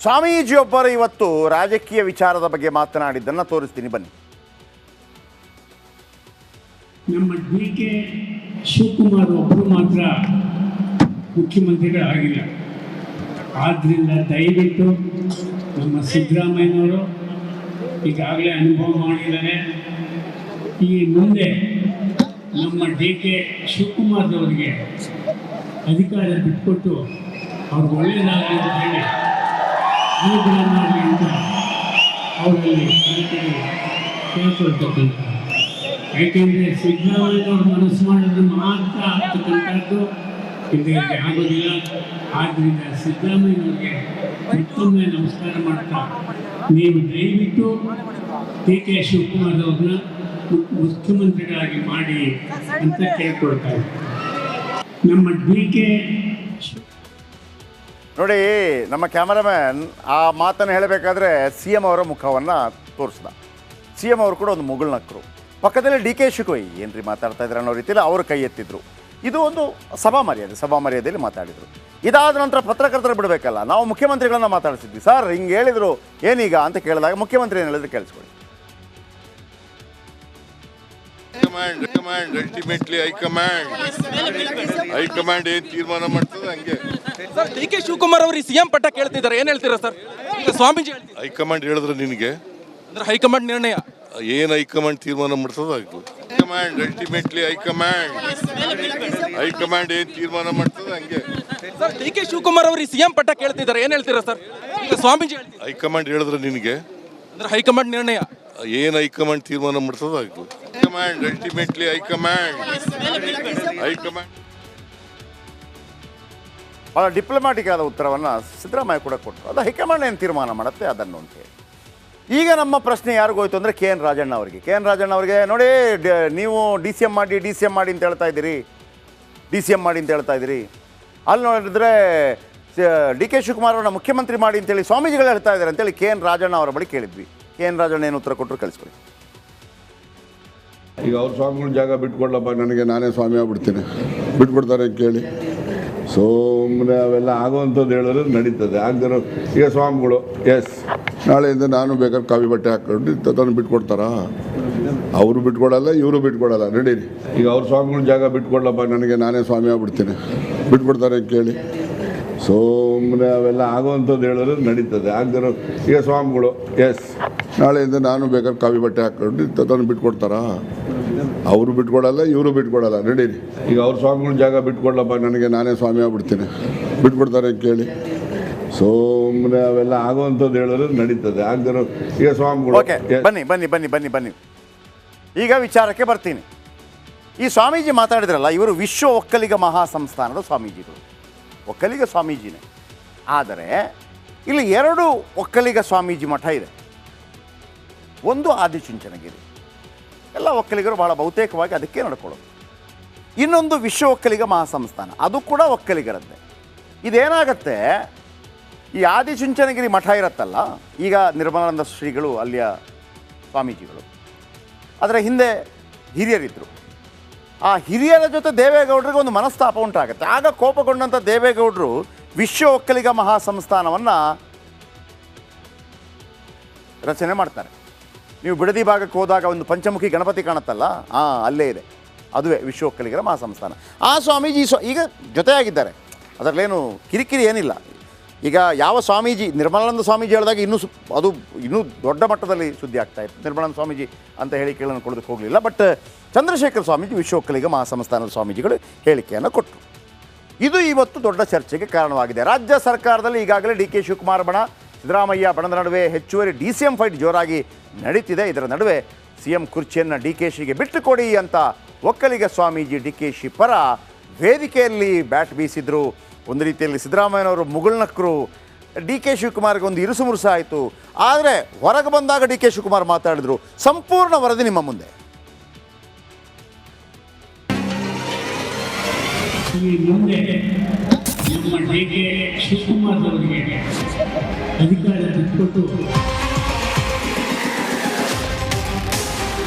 ಸ್ವಾಮೀಜಿಯೊಬ್ಬರು ಇವತ್ತು ರಾಜಕೀಯ ವಿಚಾರದ ಬಗ್ಗೆ ಮಾತನಾಡಿದ್ದನ್ನು ತೋರಿಸ್ತೀನಿ ಬನ್ನಿ. ನಮ್ಮ ಡಿ.ಕೆ. ಶಿವಕುಮಾರ್ ಒಬ್ಬರು ಮಾತ್ರ ಮುಖ್ಯಮಂತ್ರಿಗಳಾಗಿಲ್ಲ. ಆದ್ದರಿಂದ ದಯವಿಟ್ಟು ನಮ್ಮ ಸಿದ್ದರಾಮಯ್ಯನವರು ಈಗಾಗಲೇ ಅನುಭವ ಮಾಡಿದ್ದಾರೆ. ಈ ಮುಂದೆ ನಮ್ಮ ಡಿ.ಕೆ. ಶಿವಕುಮಾರ್ದವರಿಗೆ ಅಧಿಕಾರ ಬಿಟ್ಕೊಟ್ಟು ಅವ್ರಿಗೆ ಒಳ್ಳೆಯದಾಗಲಿ ಅಂತ ಹೇಳಿ ಅನುಗ್ರಹ ಮಾಡಲಿ ಅಂತ ಅವರಲ್ಲಿ ಕೇಳ್ಕೊಳ್ತಕ್ಕಂಥ. ಯಾಕೆಂದರೆ ಸಿದ್ದರಾಮಯ್ಯನವ್ರು ಮನಸ್ಸು ಮಾಡಿದ್ರೆ ಮಾತ್ರ ಆಗ್ತಕ್ಕಂಥದ್ದು ಇದರಲ್ಲಿ ಆಗೋದಿಲ್ಲ. ಆದ್ದರಿಂದ ಸಿದ್ದರಾಮಯ್ಯನವ್ರಿಗೆ ಮತ್ತೊಮ್ಮೆ ನಮಸ್ಕಾರ ಮಾಡ್ತಾ ನೀವು ದಯವಿಟ್ಟು ಡಿ.ಕೆ. ಶಿವಕುಮಾರ್ರವ್ರನ್ನ ಮುಖ್ಯಮಂತ್ರಿಗಳಾಗಿ ಮಾಡಿ ಅಂತ ಕೇಳ್ಕೊಳ್ತಾರೆ. ನಮ್ಮ ಡಿ.ಕೆ. ನೋಡಿ, ನಮ್ಮ ಕ್ಯಾಮರಾಮ್ಯಾನ್ ಆ ಮಾತನ್ನು ಹೇಳಬೇಕಾದ್ರೆ CM ಅವರ ಮುಖವನ್ನು ತೋರಿಸ್ದ. CM ಅವರು ಕೂಡ ಒಂದು ಮುಗುಳ್ನಕ್ಕರು. ಪಕ್ಕದಲ್ಲಿ ಡಿ.ಕೆ. ಶಿವಕುಮಾರ್ ಏನ್ರಿ ಮಾತಾಡ್ತಾ ಇದ್ರು ಅನ್ನೋ ರೀತಿಯಲ್ಲಿ ಅವರು ಕೈ ಎತ್ತಿದ್ರು. ಇದು ಒಂದು ಸಭಾ ಮರ್ಯಾದೆಯಲ್ಲಿ ಮಾತಾಡಿದರು. ಇದಾದ ನಂತರ ಪತ್ರಕರ್ತರು ಬಿಡಬೇಕಲ್ಲ, ನಾವು ಮುಖ್ಯಮಂತ್ರಿಗಳನ್ನ ಮಾತಾಡಿಸಿದ್ವಿ. ಸರ್ ಹಿಂಗೆ ಹೇಳಿದರು ಏನೀಗ ಅಂತ ಕೇಳಿದಾಗ ಮುಖ್ಯಮಂತ್ರಿ ಏನು ಹೇಳಿದ್ರು ಕೇಳಿಸ್ಕೊಳ್ಳಿ. ಅಲ್ಟಿಮೇಟ್ಲಿ ಹೈಕಮಾಂಡ್ ಏನ್ ತೀರ್ಮಾನ ಮಾಡ್ತದೆ ಹಂಗೆ. ಸರ್, ಡಿ.ಕೆ. ಶಿವಕುಮಾರ್ ಅವರು ಸಿಎಂ ಪಟ್ಟ ಕೇಳ್ತಿದ್ದಾರೆ, ಏನ್ ಹೇಳ್ತೀರಾ ಸರ್? ಈಗ ಸ್ವಾಮೀಜಿ ಹೈಕಮಾಂಡ್ ಹೇಳಿದ್ರೆ ನಿನಗೆ ಅಂದ್ರೆ ಹೈಕಮಾಂಡ್ ನಿರ್ಣಯ ಏನ್ ಹೈಕಮಾಂಡ್ ತೀರ್ಮಾನ ಮಾಡ್ತದ ಅಲ್ಟಿಮೇಟ್ಲಿ ಹೈಕಮಾಂಡ್ ಏನ್ ತೀರ್ಮಾನ ಮಾಡ್ತದೆ ಹಂಗೆ. ಸರ್, ಡಿ.ಕೆ. ಶಿವಕುಮಾರ್ ಅವರು ಸಿಎಂ ಪಟ್ಟ ಕೇಳ್ತಿದ್ದಾರೆ, ಏನ್ ಹೇಳ್ತೀರಾ ಸರ್? ಈಗ ಸ್ವಾಮೀಜಿ ಹೈಕಮಾಂಡ್ ಹೇಳಿದ್ರೆ ನಿನಗೆ ಅಂದ್ರೆ ಹೈಕಮಾಂಡ್ ನಿರ್ಣಯ ಏನ್ ಹೈಕಮಾಂಡ್ ತೀರ್ಮಾನ ಮಾಡ್ತದ ಅಲ್ಟಿಮೇಟ್ಲಿ ಹೈಕಮಾಂಡ್ ಭಾಳ ಡಿಪ್ಲೊಮ್ಯಾಟಿಕ್ ಆದ ಉತ್ತರವನ್ನು ಸಿದ್ದರಾಮಯ್ಯ ಕೂಡ ಕೊಟ್ಟರು. ಅದು ಹೈಕಮಾಂಡ್ ಏನು ತೀರ್ಮಾನ ಮಾಡುತ್ತೆ ಅದನ್ನು ಅಂತ ಹೇಳಿ. ಈಗ ನಮ್ಮ ಪ್ರಶ್ನೆ ಯಾರಿಗೋಯ್ತು ಅಂದರೆ ಕೆ.ಎನ್. ರಾಜಣ್ಣ ಅವರಿಗೆ. ಕೆ.ಎನ್. ರಾಜಣ್ಣ ಅವರಿಗೆ ನೋಡಿ, ನೀವು ಡಿ ಸಿ ಎಂ ಮಾಡಿ ಅಂತ ಹೇಳ್ತಾ ಇದ್ದೀರಿ. ಅಲ್ಲಿ ನೋಡಿದ್ರೆ ಡಿ.ಕೆ. ಶಿವಕುಮಾರ್ ಅವರನ್ನ ಮುಖ್ಯಮಂತ್ರಿ ಮಾಡಿ ಅಂತೇಳಿ ಸ್ವಾಮೀಜಿಗಳು ಹೇಳ್ತಾ ಇದ್ದಾರೆ ಅಂತೇಳಿ ಕೆ.ಎನ್. ರಾಜಣ್ಣ ಅವರ ಬಳಿ ಕೇಳಿದ್ವಿ. ಕೆ.ಎನ್. ರಾಜಣ್ಣ ಏನು ಉತ್ತರ ಕೊಟ್ಟರು ಕಳಿಸ್ಕೊಳ್ಳಿ. ಈಗ ಅವ್ರ ಸ್ವಾಮಿಗಳ ಜಾಗ ಬಿಟ್ಕೊಡ್ಲಪ್ಪ, ನನಗೆ ನಾನೇ ಸ್ವಾಮಿ ಆಗ್ಬಿಡ್ತೀನಿ, ಬಿಟ್ಕೊಡ್ತಾರೆ ಕೇಳಿ. ಸುಮ್ಮನೆ ಅವೆಲ್ಲ ಆಗುವಂಥದ್ದು ಹೇಳಿದ್ರೆ ನಡೀತದೆ. ಆಗದಿರೋ ಈಗ ಸ್ವಾಮಿಗಳು ನಾಳೆಯಿಂದ ನಾನು ಬೇಕಾದ್ರೆ ಕಾವಿ ಬಟ್ಟೆ ಹಾಕೊಂಡು ತಂದು ಬಿಟ್ಕೊಡ್ತಾರಾ? ಅವರು ಬಿಟ್ಕೊಡಲ್ಲ, ಇವರು ಬಿಟ್ಕೊಡಲ್ಲ. ನಡೀರಿ, ಈಗ ಅವ್ರ ಸ್ವಾಮಿಗಳ ಜಾಗ ಬಿಟ್ಕೊಡ್ಲಪ್ಪ, ನನಗೆ ನಾನೇ ಸ್ವಾಮಿ ಆಗ್ಬಿಡ್ತೀನಿ, ಬಿಟ್ಕೊಡ್ತಾರೆ ಕೇಳಿ. ಸುಮ್ಮನೆ ಅವೆಲ್ಲ ಆಗುವಂಥದ್ದು ಹೇಳಿದ್ರೆ ನಡೀತದೆ. ಆಗದಿರೋ ಈಗ ಸ್ವಾಮಿಗಳು ನಾಳೆಯಿಂದ ನಾನು ಬೇಕಾದ್ರೆ ಕಾವಿ ಬಟ್ಟೆ ಹಾಕೊಂಡು ತಂದು ಬಿಟ್ಕೊಡ್ತಾರಾ? ಅವರು ಬಿಟ್ಕೊಡಲ್ಲ, ಇವರು ಬಿಟ್ಕೊಡಲ್ಲ. ನಡೀರಿ, ಈಗ ಅವ್ರ ಸ್ವಾಮಿಗಳ ಜಾಗ ಬಿಟ್ಕೊಡ್ಲಪ್ಪ, ನನಗೆ ನಾನೇ ಸ್ವಾಮಿ ಆಗ್ಬಿಡ್ತೀನಿ, ಬಿಟ್ಕೊಡ್ತಾರೆ ಕೇಳಿ. ಸುಮ್ಮನೆ ಅವೆಲ್ಲ ಆಗುವಂಥದ್ದು ಹೇಳಿದ್ರೆ ನಡೀತದೆ. ಆಗದಿರೋ ಈಗ ಸ್ವಾಮಿಗಳು. ಓಕೆ, ಬನ್ನಿ. ಈಗ ವಿಚಾರಕ್ಕೆ ಬರ್ತೀನಿ. ಈ ಸ್ವಾಮೀಜಿ ಮಾತಾಡಿದ್ರಲ್ಲ, ಇವರು ವಿಶ್ವ ಒಕ್ಕಲಿಗ ಮಹಾಸಂಸ್ಥಾನದ ಸ್ವಾಮೀಜಿಗಳು, ಒಕ್ಕಲಿಗ ಸ್ವಾಮೀಜಿನೇ. ಆದರೆ ಇಲ್ಲಿ 2 ಒಕ್ಕಲಿಗ ಸ್ವಾಮೀಜಿ ಮಠ ಇದೆ. ಒಂದು ಆದಿಚುಂಚನಗಿರಿ, ಎಲ್ಲ ಒಕ್ಕಲಿಗರು ಭಾಳ ಬಹುತೇಕವಾಗಿ ಅದಕ್ಕೆ ನಡ್ಕೊಳ್ಳೋದು. ಇನ್ನೊಂದು ವಿಶ್ವ ಒಕ್ಕಲಿಗ ಮಹಾಸಂಸ್ಥಾನ, ಅದು ಕೂಡ ಒಕ್ಕಲಿಗರದ್ದೇ. ಇದೇನಾಗತ್ತೆ, ಈ ಆದಿಚುಂಚನಗಿರಿ ಮಠ ಇರುತ್ತಲ್ಲ, ಈಗ ನಿರ್ಮಲಾನಂದ ಶ್ರೀಗಳು ಅಲ್ಲಿಯ ಸ್ವಾಮೀಜಿಗಳು, ಅದರ ಹಿಂದೆ ಹಿರಿಯರಿದ್ದರು. ಆ ಹಿರಿಯರ ಜೊತೆ ದೇವೇಗೌಡರಿಗೆ ಒಂದು ಮನಸ್ತಾಪ ಉಂಟಾಗುತ್ತೆ. ಆಗ ಕೋಪಗೊಂಡಂಥ ದೇವೇಗೌಡರು ವಿಶ್ವ ಒಕ್ಕಲಿಗ ಮಹಾಸಂಸ್ಥಾನವನ್ನು ರಚನೆ ಮಾಡ್ತಾರೆ. ನೀವು ಬಿಡದಿ ಭಾಗಕ್ಕೆ ಹೋದಾಗ ಒಂದು ಪಂಚಮುಖಿ ಗಣಪತಿ ಕಾಣುತ್ತಲ್ಲ, ಅಲ್ಲೇ ಇದೆ, ಅದುವೇ ವಿಶ್ವ ಒಕ್ಕಲಿಗರ ಮಹಾಸಂಸ್ಥಾನ. ಆ ಸ್ವಾಮೀಜಿ ಈಗ ಜೊತೆಯಾಗಿದ್ದಾರೆ, ಅದರಲ್ಲೇನು ಕಿರಿಕಿರಿ ಏನಿಲ್ಲ. ಈಗ ಯಾವ ಸ್ವಾಮೀಜಿ, ನಿರ್ಮಲಾನಂದ ಸ್ವಾಮೀಜಿ ಹೇಳಿದಾಗ ಅದು ಇನ್ನೂ ದೊಡ್ಡ ಮಟ್ಟದಲ್ಲಿ ಸುದ್ದಿ ಆಗ್ತಾಯಿತ್ತು. ನಿರ್ಮಲಾನಂದ ಸ್ವಾಮೀಜಿ ಅಂತ ಹೇಳಿಕೆಗಳನ್ನು ಕೊಡೋದಕ್ಕೆ ಹೋಗಲಿಲ್ಲ. ಬಟ್ ಚಂದ್ರಶೇಖರ ಸ್ವಾಮೀಜಿ ವಿಶ್ವ ಒಕ್ಕಲಿಗ ಮಹಾಸಂಸ್ಥಾನದ ಸ್ವಾಮೀಜಿಗಳು ಹೇಳಿಕೆಯನ್ನು ಕೊಟ್ಟರು. ಇದು ಇವತ್ತು ದೊಡ್ಡ ಚರ್ಚೆಗೆ ಕಾರಣವಾಗಿದೆ. ರಾಜ್ಯ ಸರ್ಕಾರದಲ್ಲಿ ಈಗಾಗಲೇ ಡಿ.ಕೆ. ಶಿವಕುಮಾರ್ ಬಣ, ಸಿದ್ದರಾಮಯ್ಯ ಬಣದ ನಡುವೆ ಹೆಚ್ಚುವರಿ DCM ಫೈಟ್ ಜೋರಾಗಿ ನಡೀತಿದೆ. ಇದರ ನಡುವೆ CM ಕುರ್ಚಿಯನ್ನು DKಶಿಗೆ ಬಿಟ್ಟುಕೊಡಿ ಅಂತ ಒಕ್ಕಲಿಗ ಸ್ವಾಮೀಜಿ DKಶಿ ಪರ ವೇದಿಕೆಯಲ್ಲಿ ಬ್ಯಾಟ್ ಬೀಸಿದ್ರು. ಒಂದು ರೀತಿಯಲ್ಲಿ ಸಿದ್ದರಾಮಯ್ಯನವರು ಮುಗುಳ್ನಕ್ಕರು. ಡಿ.ಕೆ. ಶಿವಕುಮಾರ್ಗೆ ಒಂದು ಇರುಸು ಮುರುಸು ಆಯಿತು. ಆದರೆ ಹೊರಗೆ ಬಂದಾಗ ಡಿ.ಕೆ. ಶಿವಕುಮಾರ್ ಮಾತಾಡಿದ್ರು. ಸಂಪೂರ್ಣ ವರದಿ ನಿಮ್ಮ ಮುಂದೆ. ಮುಂದೆ ನಮ್ಮ ಡಿ.ಕೆ. ಶಿವಕುಮಾರ್ ಅವರಿಗೆ ಅಧಿಕಾರ ಬಿಟ್ಕೊಟ್ಟು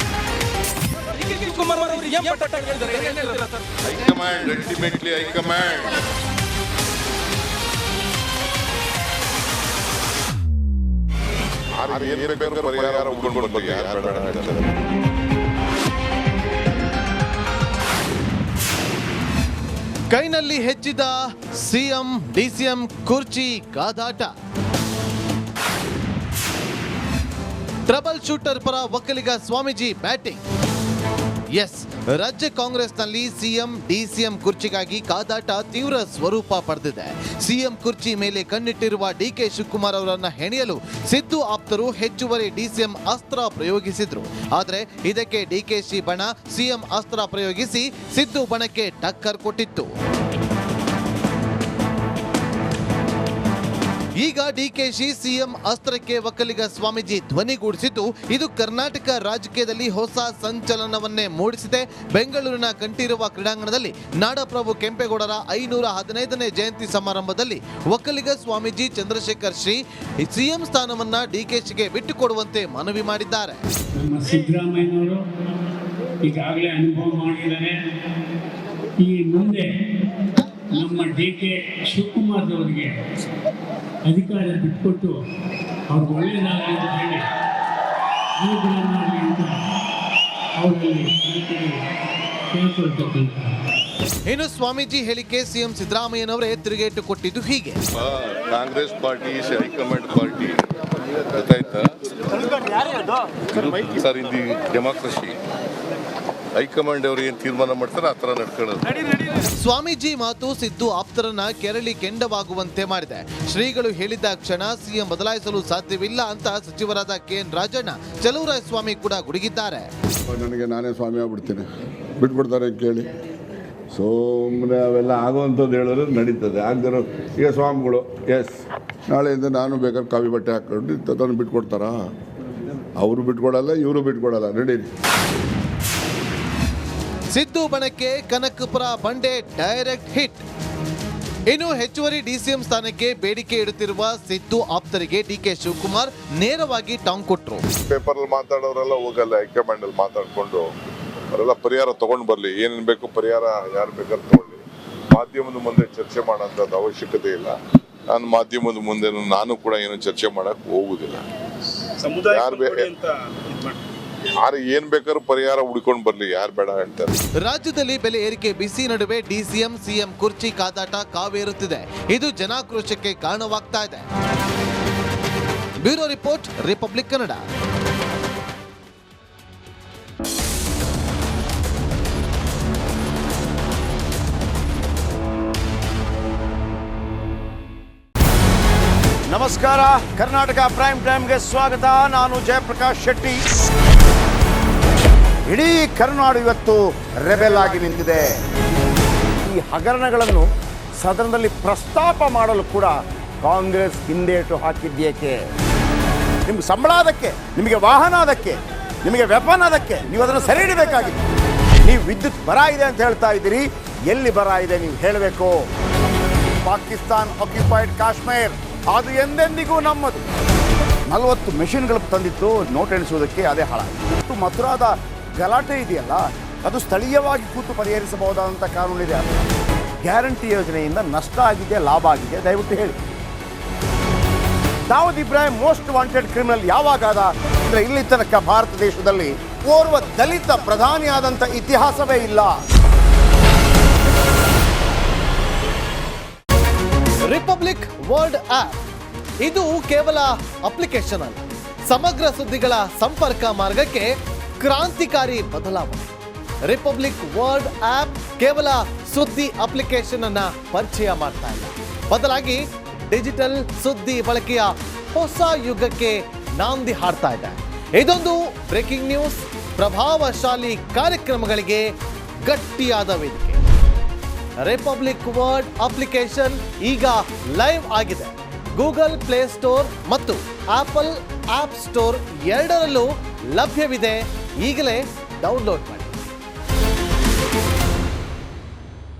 ಹೈಕಮಾಂಡ್ ಅಲ್ಟಿಮೇಟ್ಲಿ ಹೈಕಮಾಂಡ್ ಏನ್ ಬೇಕಾದ್ರೂ ಪರಿಹಾರ ಹುಡ್ಕೊಂಡು ಬರ್ಲಿ, ಯಾರು ಬೇಡ ಹೇಳ್ತಾರೆ. ಕೈನಲ್ಲಿ ಹೆಚ್ಚಿದ ಸಿಎಂ ಡಿಸಿಎಂ ಕುರ್ಚಿ ಕಾದಾಟ. ಟ್ರಬಲ್ ಶೂಟರ್ ಪರ ಒಕ್ಕಲಿಗ ಸ್ವಾಮೀಜಿ ಬ್ಯಾಟಿಂಗ್. ಎಸ್, ರಾಜ್ಯ ಕಾಂಗ್ರೆಸ್ನಲ್ಲಿ ಸಿಎಂ ಡಿಸಿಎಂ ಕುರ್ಚಿಗಾಗಿ ಕಾದಾಟ ತೀವ್ರ ಸ್ವರೂಪ ಪಡೆದಿದೆ. ಸಿಎಂ ಕುರ್ಚಿ ಮೇಲೆ ಕಣ್ಣಿಟ್ಟಿರುವ ಡಿಕೆ ಶಿವಕುಮಾರ್ ಅವರನ್ನ ಹೆಣೆಯಲು ಸಿದ್ದು ಆಪ್ತರು ಹೆಚ್ಚುವರಿ ಡಿಸಿಎಂ ಅಸ್ತ್ರ ಪ್ರಯೋಗಿಸಿದ್ರು. ಆದರೆ ಇದಕ್ಕೆ ಡಿಕೆಶಿ ಬಣ ಸಿಎಂ ಅಸ್ತ್ರ ಪ್ರಯೋಗಿಸಿ ಸಿದ್ದು ಬಣಕ್ಕೆ ಟಕ್ಕರ್ ಕೊಟ್ಟಿತ್ತು. ಈಗ ಡಿಕೆಶಿ ಸಿಎಂ ಅಸ್ತ್ರಕ್ಕೆ ಒಕ್ಕಲಿಗ ಸ್ವಾಮೀಜಿ ಧ್ವನಿಗೂಡಿಸಿದ್ದು ಇದು ಕರ್ನಾಟಕ ರಾಜಕೀಯದಲ್ಲಿ ಹೊಸ ಸಂಚಲನವನ್ನೇ ಮೂಡಿಸಿದೆ. ಬೆಂಗಳೂರಿನ ಕಂಠೀರವ ಕ್ರೀಡಾಂಗಣದಲ್ಲಿ ನಾಡಪ್ರಭು ಕೆಂಪೇಗೌಡರ 515ನೇ ಜಯಂತಿ ಸಮಾರಂಭದಲ್ಲಿ ಒಕ್ಕಲಿಗ ಸ್ವಾಮೀಜಿ ಚಂದ್ರಶೇಖರ್ ಶ್ರೀ ಸಿಎಂ ಸ್ಥಾನವನ್ನ ಡಿಕೆಶಿಗೆ ಬಿಟ್ಟುಕೊಡುವಂತೆ ಮನವಿ ಮಾಡಿದ್ದಾರೆ. ನಮ್ಮ ಸಿದ್ದರಾಮಯ್ಯನವರು ಈಗಾಗಲೇ ಅನುಭವ ಮಾಡಿದ್ದಾರೆ. ಈ ಮುಂದೆ ನಮ್ಮ ಡಿ.ಕೆ. ಶಿವಕುಮಾರ್ದವರಿಗೆ ಅಧಿಕಾರ ಬಿಟ್ಕೊಟ್ಟು ಅವ್ರಿಗೆ ಒಳ್ಳೆಯದಾಗಲಿ ಅಂತ ಹೇಳಿ ಅನುಗ್ರಹ ಮಾಡಲಿ ಅಂತ ಅವರಲ್ಲಿ ಕೇಳ್ಕೊಳ್ತಕ್ಕಂಥ. ಇನ್ನು ಸ್ವಾಮೀಜಿ ಹೇಳಿಕೆ ಸಿಎಂ ಸಿದ್ದರಾಮಯ್ಯನವರೇ ತಿರುಗೇಟು ಕೊಟ್ಟಿದ್ದು ಹೀಗೆ. Congress party is high command party, ಗೊತ್ತಾಯ್ತಾ ಸರ್? ಇಂದಿ ಡೆಮಾಕ್ರಸಿ ಹೈಕಮಾಂಡ್ ಅವರು ಏನು ತೀರ್ಮಾನ ಮಾಡ್ತಾರೆ ಆ ಥರ ನಡ್ಕೊಳ್ಳೋದು. ಸ್ವಾಮೀಜಿ ಮಾತು ಸಿದ್ದು ಆಪ್ತರನ್ನ ಕೆರಳಿ ಕೆಂಡವಾಗುವಂತೆ ಮಾಡಿದೆ. ಶ್ರೀಗಳು ಹೇಳಿದ ಕ್ಷಣ ಸಿಎಂ ಬದಲಾಯಿಸಲು ಸಾಧ್ಯವಿಲ್ಲ ಅಂತ ಸಚಿವರಾದ ಕೆಎನ್ ರಾಜಣ್ಣ, ಚಲುವರಾಯ ಸ್ವಾಮಿ ಕೂಡ ಗುಡುಗಿದ್ದಾರೆ. ನನಗೆ ನಾನೇ ಸ್ವಾಮಿ ಆಗ್ಬಿಡ್ತೀನಿ, ಬಿಟ್ಕೊಡ್ತಾರೆ ಕೇಳಿ. ಸುಮ್ಮನೆ ಅವೆಲ್ಲ ಆಗುವಂಥದ್ದು ಹೇಳಿದ್ರೆ ನಡೀತದೆ. ಆಗದಿರೋ ಈಗ ಸ್ವಾಮಿಗಳು ಎಸ್, ನಾಳೆಯಿಂದ ನಾನು ಬೇಕಾದ್ರೆ ಕಾವಿ ಬಟ್ಟೆ ಹಾಕೊಂಡು ತಂದು ಬಿಟ್ಕೊಡ್ತಾರಾ? ಅವರು ಬಿಟ್ಕೊಡಲ್ಲ, ಇವರು ಬಿಟ್ಕೊಡಲ್ಲ. ನಡೀರಿ. ಸಿದ್ದು ಬಣಕ್ಕೆ ಕನಕಪುರ ಬಂಡೆ ಡೈರೆಕ್ಟ್ ಹಿಟ್. ಇನ್ನು ಹೆಚ್ಚುವರಿ ಡಿಸಿಎಂ ಸ್ಥಾನಕ್ಕೆ ಬೇಡಿಕೆ ಇಡುತ್ತಿರುವ ಸಿದ್ದು ಆಪ್ತರಿಗೆ ಡಿಕೆ ಶಿವಕುಮಾರ್ ನೇರವಾಗಿ ಟಾಂಗ್ ಕೊಟ್ರು. ಪೇಪರ್ ಅಲ್ಲಿ ಮಾತಾಡೋರೆಲ್ಲ ಹೋಗಲ್ಲ, ಹೈಕಮಾಂಡ್ ಅಲ್ಲಿ ಮಾತಾಡ್ಕೊಂಡು ಅವರೆಲ್ಲ ಪರಿಹಾರ ತಗೊಂಡು ಬರ್ಲಿ. ಏನೇನು ಬೇಕು ಪರಿಹಾರ ಯಾರು ಬೇಕಾದ್ರೆ ತಗೊಳ್ಳಿ. ಮಾಧ್ಯಮದ ಮುಂದೆ ಚರ್ಚೆ ಮಾಡೋಂಥದ್ದು ಅವಶ್ಯಕತೆ ಇಲ್ಲ. ನಾನು ಮಾಧ್ಯಮದ ಮುಂದೆ ನಾನು ಕೂಡ ಏನು ಚರ್ಚೆ ಮಾಡಕ್ ಹೋಗುದಿಲ್ಲ. ಯಾರು ಏನ್ ಬೇಕಾದ್ರೂ ಪರಿಹಾರ ಹುಡ್ಕೊಂಡು ಬರ್ಲಿ, ಯಾರು ಬೇಡ ಹೇಳ್ತಾರೆ. ರಾಜ್ಯದಲ್ಲಿ ಬೆಲೆ ಏರಿಕೆ ಬಿಸಿ ನಡುವೆ ಡಿಸಿಎಂ ಸಿಎಂ ಕುರ್ಚಿ ಕಾದಾಟ ಕಾವೇರುತ್ತಿದೆ. ಇದು ಜನಾಕ್ರೋಶಕ್ಕೆ ಕಾರಣವಾಗ್ತಾ ಇದೆ. Bureau report, republic Kannada. ನಮಸ್ಕಾರ, ಕರ್ನಾಟಕ ಪ್ರೈಮ್ ಟೈಮ್ಗೆ ಸ್ವಾಗತ. ನಾನು ಜಯಪ್ರಕಾಶ್ ಶೆಟ್ಟಿ. ಇಡೀ ಕರುನಾಡು ಇವತ್ತು ರೆಬೆಲ್ ಆಗಿ ನಿಂತಿದೆ. ಈ ಹಗರಣಗಳನ್ನು ಸದನದಲ್ಲಿ ಪ್ರಸ್ತಾಪ ಮಾಡಲು ಕೂಡ ಕಾಂಗ್ರೆಸ್ ಹಿಂದೇಟು ಹಾಕಿದ್ದೇಕೆ? ನಿಮ್ಗೆ ಸಂಬಳ ಅದಕ್ಕೆ, ನಿಮಗೆ ವಾಹನ ಅದಕ್ಕೆ, ನಿಮಗೆ ವೆಪನ್ ಅದಕ್ಕೆ, ನೀವು ಅದನ್ನು ಸರಿ ಹಿಡಬೇಕಾಗಿದೆ. ನೀವು ವಿದ್ಯುತ್ ಬರ ಇದೆ ಅಂತ ಹೇಳ್ತಾ ಇದ್ದೀರಿ, ಎಲ್ಲಿ ಬರ ಇದೆ ನೀವು ಹೇಳಬೇಕು. ಪಾಕಿಸ್ತಾನ್ ಆಕ್ಯುಪೈಡ್ ಕಾಶ್ಮೀರ್ ಅದು ಎಂದೆಂದಿಗೂ ನಮ್ಮದು. 40 ಮೆಷಿನ್ಗಳು ತಂದಿತ್ತು ನೋಟ್ ಎಣಿಸುವುದಕ್ಕೆ, ಅದೇ ಹಾಳಾಯಿತು. ಮಥುರಾದ ಗಲಾಟೆ ಇದೆಯಲ್ಲ, ಅದು ಸ್ಥಳೀಯವಾಗಿ ಕೂತು ಪರಿಹರಿಸಬಹುದಾದಂಥ ಕಾನೂನಿದೆ. ಗ್ಯಾರಂಟಿ ಯೋಜನೆಯಿಂದ ನಷ್ಟ ಆಗಿದೆ, ಲಾಭ ಆಗಿದೆ, ದಯವಿಟ್ಟು ಹೇಳಿ. Dawood Ibrahim most wanted criminal ಯಾವಾಗಾದ ಅಂದರೆ ಇಲ್ಲಿ ತನಕ ಭಾರತ ದೇಶದಲ್ಲಿ ಓರ್ವ ದಲಿತ ಪ್ರಧಾನಿಯಾದಂಥ ಇತಿಹಾಸವೇ ಇಲ್ಲ. ರಿಪಬ್ಲಿಕ್ ವರ್ಲ್ಡ್ ಆಪ್ ಇದು ಕೇವಲ ಅಪ್ಲಿಕೇಶನ್ ಅಲ್ಲ, ಸಮಗ್ರ ಸುದ್ದಿಗಳ ಸಂಪರ್ಕ ಮಾರ್ಗಕ್ಕೆ ಕ್ರಾಂತಿಕಾರಿ ಬದಲಾವಣೆ. ರಿಪಬ್ಲಿಕ್ ವರ್ಲ್ಡ್ ಆಪ್ ಕೇವಲ ಸುದ್ದಿ ಅಪ್ಲಿಕೇಶನ್ ಅನ್ನ ಪರಿಚಯ ಮಾಡ್ತಾ ಇಲ್ಲ, ಬದಲಾಗಿ ಡಿಜಿಟಲ್ ಸುದ್ದಿ ಬಳಕೆಯ ಹೊಸ ಯುಗಕ್ಕೆ ನಾಂದಿ ಹಾಡ್ತಾ ಇದೆ. ಇದೊಂದು ಬ್ರೇಕಿಂಗ್ ನ್ಯೂಸ್, ಪ್ರಭಾವಶಾಲಿ ಕಾರ್ಯಕ್ರಮಗಳಿಗೆ ಗಟ್ಟಿಯಾದ ವೇದಿಕೆ. ರಿಪಬ್ಲಿಕ್ ವರ್ಲ್ಡ್ ಅಪ್ಲಿಕೇಶನ್ ಈಗ ಲೈವ್ ಆಗಿದೆ. ಗೂಗಲ್ ಪ್ಲೇ ಸ್ಟೋರ್ ಮತ್ತು ಆಪಲ್ ಆಪ್ ಸ್ಟೋರ್ ಎರಡರಲ್ಲೂ ಲಭ್ಯವಿದೆ. ಈಗಲೇ ಡೌನ್ಲೋಡ್ ಮಾಡಿ.